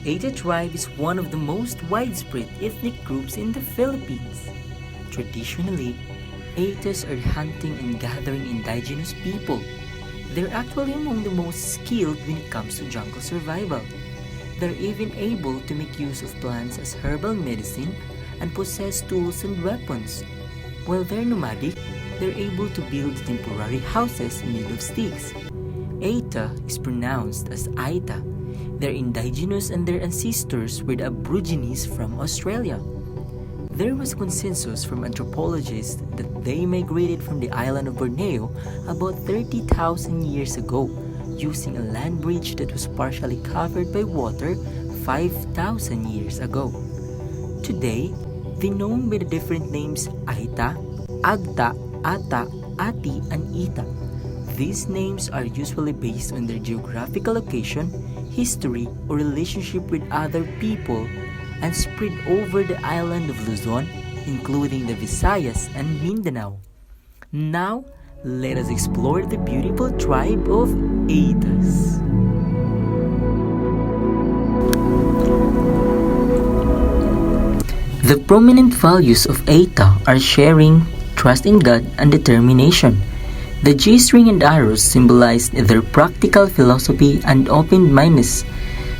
Aeta tribe is one of the most widespread ethnic groups in the Philippines. Traditionally, Aetas are hunting and gathering indigenous people. They're actually among the most skilled when it comes to jungle survival. They're even able to make use of plants as herbal medicine and possess tools and weapons. While they're nomadic, they're able to build temporary houses made of sticks. Aeta is pronounced as Aeta. They're indigenous and their ancestors were the Aborigines from Australia. There was consensus from anthropologists that they migrated from the island of Borneo about 30,000 years ago, using a land bridge that was partially covered by water 5,000 years ago. Today, they're known by the different names Aeta, Agta, Ata, Ati, and Ita. These names are usually based on their geographical location, history, or relationship with other people and spread over the island of Luzon, including the Visayas and Mindanao. Now, let us explore the beautiful tribe of Aetas. The prominent values of Aeta are sharing, trust in God, and determination. The G-string and arrows symbolize their practical philosophy and open-mindedness.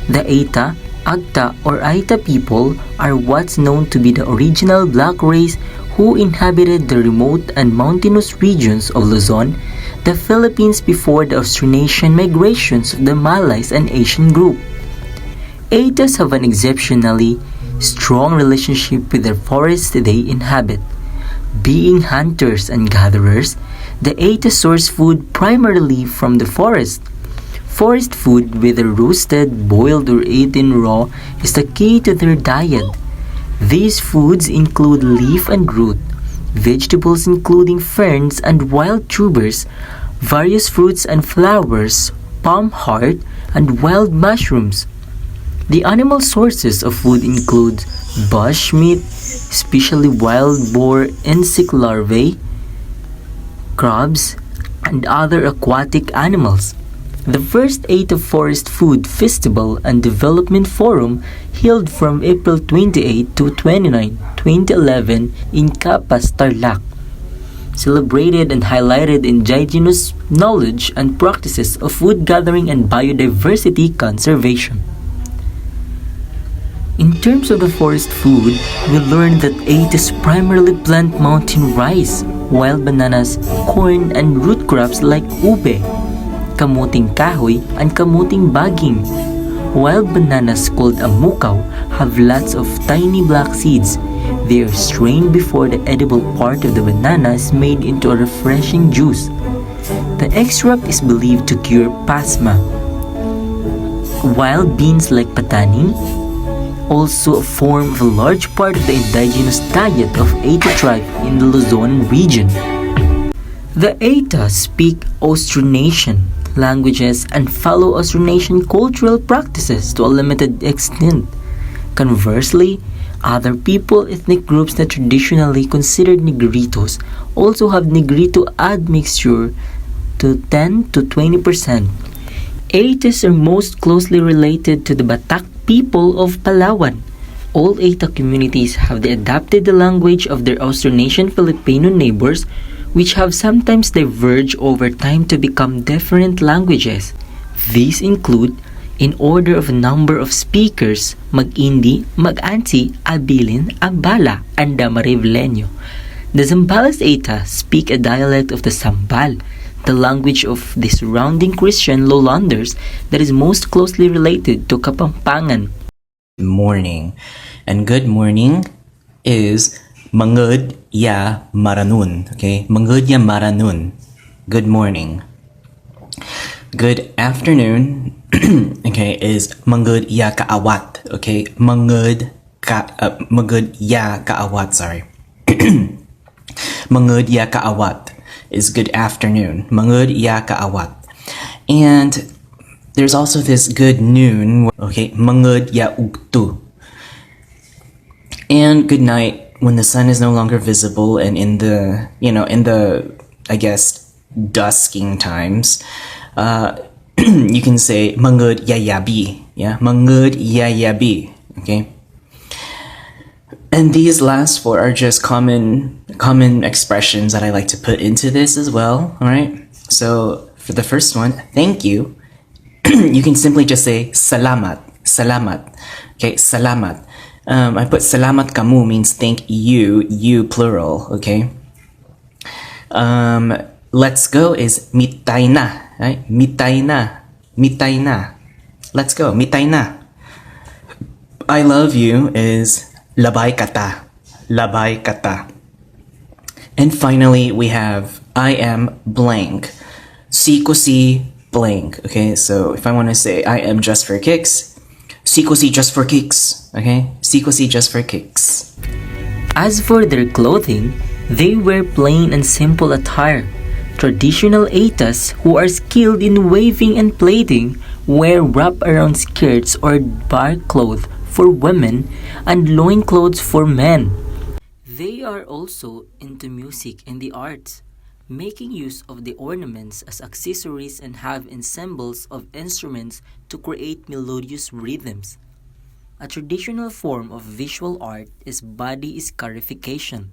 The Aeta, Agta, or Aeta people are what's known to be the original black race who inhabited the remote and mountainous regions of Luzon, the Philippines before the Austronesian migrations of the Malays and Asian group. Aetas have an exceptionally strong relationship with the forests they inhabit. Being hunters and gatherers, the Aeta source food primarily from the forest. Forest food, whether roasted, boiled, or eaten raw, is the key to their diet. These foods include leaf and root, vegetables including ferns and wild tubers, various fruits and flowers, palm heart, and wild mushrooms. The animal sources of food include bush meat, especially wild boar insect larvae, crabs, and other aquatic animals. The first Aeta Forest Food Festival and Development Forum held from April 28 to 29, 2011 in Capas, Tarlac, celebrated and highlighted indigenous knowledge and practices of food gathering and biodiversity conservation. In terms of the forest food, we learned that Aetas primarily plant mountain rice, wild bananas, corn, and root crops like ube, kamuting kahoy, and kamuting baging. Wild bananas called amukaw have lots of tiny black seeds. They are strained before the edible part of the banana is made into a refreshing juice. The extract is believed to cure pasma. Wild beans like pataning also form a large part of the indigenous diet of Aeta tribe in the Luzon region. The Aeta speak Austronesian languages and follow Austronesian cultural practices to a limited extent. Conversely, other people ethnic groups that traditionally considered Negritos also have Negrito admixture to 10 to 20%. Aetas are most closely related to the Batak people of Palawan. All Aeta communities have adopted the language of their Austronesian Filipino neighbors, which have sometimes diverged over time to become different languages. These include, in order of number of speakers, Mag-Indi, Mag-Ansi, Abilin, Ambala, and Damarivleño. The Zambales Aeta speak a dialect of the Sambal, the language of the surrounding Christian lowlanders that is most closely related to Kapampangan. Morning. And good morning is Mangud ya Maranun. Okay? Mangud ya Maranun. Good morning. Good afternoon, okay, is Mangud ya Kaawat. Okay? Mangud ya Kaawat, sorry. Mangud ya Kaawat is good afternoon. Mangud ya Kaawat. And there's also this good noon, okay, Mangud ya Ugtu. And good night when the sun is no longer visible and in the, I guess, dusking times. You can say Mangud ya Yabi. Yeah, mangud yayabi. Okay. And these last four are just common expressions that I like to put into this as well. All right. So for the first one, thank you. You can simply just say salamat, salamat. Okay, salamat. I put salamat kamu means thank you, you plural. Okay. Let's go is mitay na. Right? Mitay na, mitay na. Let's go, mitay na. I love you is labay kata, labay kata. And finally, we have I am blank, si ko si blank. Okay, so if I want to say I am just for kicks, si ko si just for kicks. Okay, si ko si just for kicks. As for their clothing, they wear plain and simple attire. Traditional Aetas who are skilled in weaving and plaiting wear wrap-around skirts or bark cloth for women and loincloths for men. They are also into music and the arts, making use of the ornaments as accessories and have ensembles of instruments to create melodious rhythms. A traditional form of visual art is body scarification.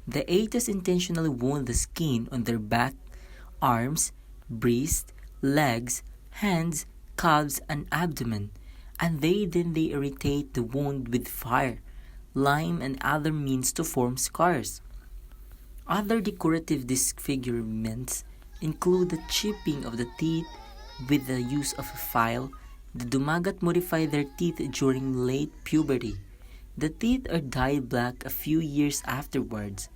The Aetas intentionally wound the skin on their back, arms, breast, legs, hands, calves, and abdomen, and then they irritate the wound with fire, lime, and other means to form scars. Other decorative disfigurements include the chipping of the teeth with the use of a file. The Dumagat modify their teeth during late puberty. The teeth are dyed black a few years afterwards.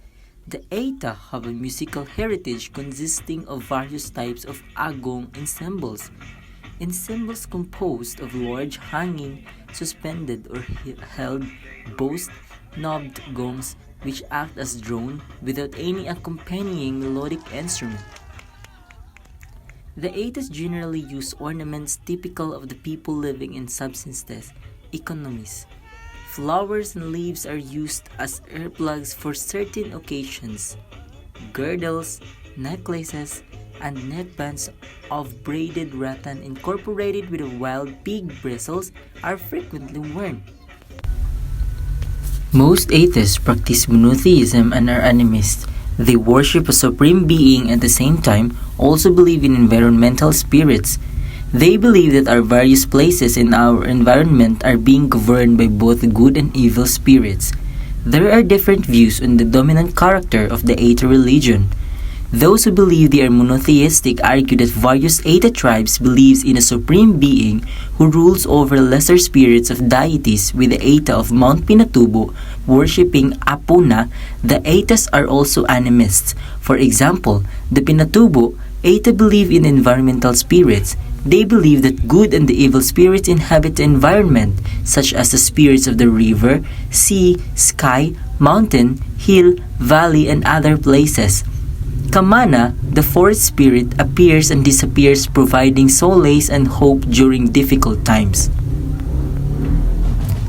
The Aeta have a musical heritage consisting of various types of agong ensembles composed of large hanging, suspended or held bows, knobbed gongs which act as drone without any accompanying melodic instrument. The Aetas generally use ornaments typical of the people living in subsistence economies. Flowers and leaves are used as earplugs for certain occasions. Girdles, necklaces, and neckbands of braided rattan incorporated with wild pig bristles are frequently worn. Most atheists practice monotheism and are animists. They worship a supreme being and at the same time also believe in environmental spirits. They believe that our various places in our environment are being governed by both good and evil spirits. There are different views on the dominant character of the Aeta religion. Those who believe they are monotheistic argue that various Aeta tribes believes in a supreme being who rules over lesser spirits of deities, with the Aeta of Mount Pinatubo worshipping Apuna. The Aetas are also animists. For example, the Pinatubo Aeta believe in environmental spirits. They believe that good and the evil spirits inhabit the environment, such as the spirits of the river, sea, sky, mountain, hill, valley, and other places. Kamana, the forest spirit, appears and disappears, providing solace and hope during difficult times.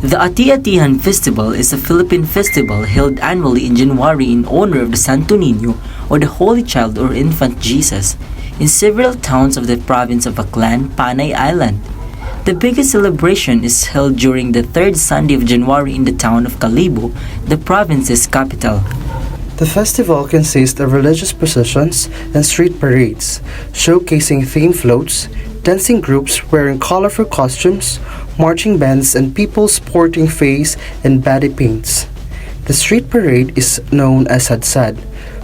The Ati-Atihan Festival is a Philippine festival held annually in January in honor of the Santo Niño, or the Holy Child or Infant Jesus, in several towns of the province of Aklan, Panay Island. The biggest celebration is held during the third Sunday of January in the town of Calibo, the province's capital. The festival consists of religious processions and street parades, showcasing theme floats, dancing groups wearing colorful costumes, marching bands, and people sporting face and body paints. The street parade is known as Sadsad,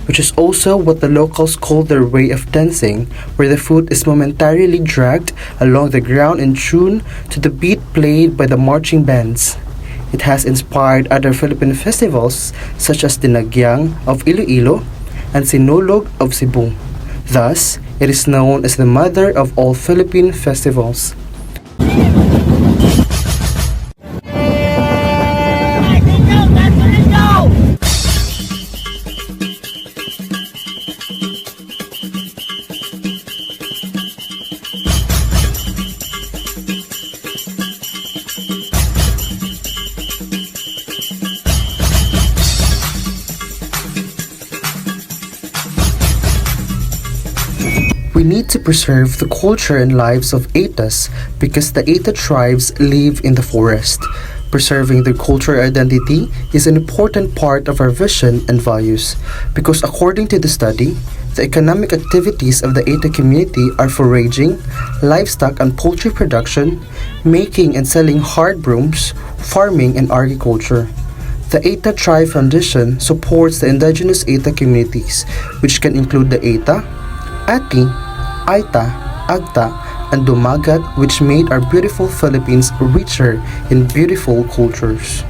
which is also what the locals call their way of dancing, where the foot is momentarily dragged along the ground in tune to the beat played by the marching bands. It has inspired other Philippine festivals such as Dinagyang of Iloilo and Sinulog of Cebu. Thus, it is known as the mother of all Philippine festivals. We We need to preserve the culture and lives of Aetas because the Aeta tribes live in the forest. Preserving their cultural identity is an important part of our vision and values because according to the study, the economic activities of the Aeta community are foraging, livestock and poultry production, making and selling hard brooms, farming and agriculture. The Aeta Tribe Foundation supports the indigenous Aeta communities, which can include the Aeta, Ati, Aita, Agta, and Dumagat, which made our beautiful Philippines richer in beautiful cultures.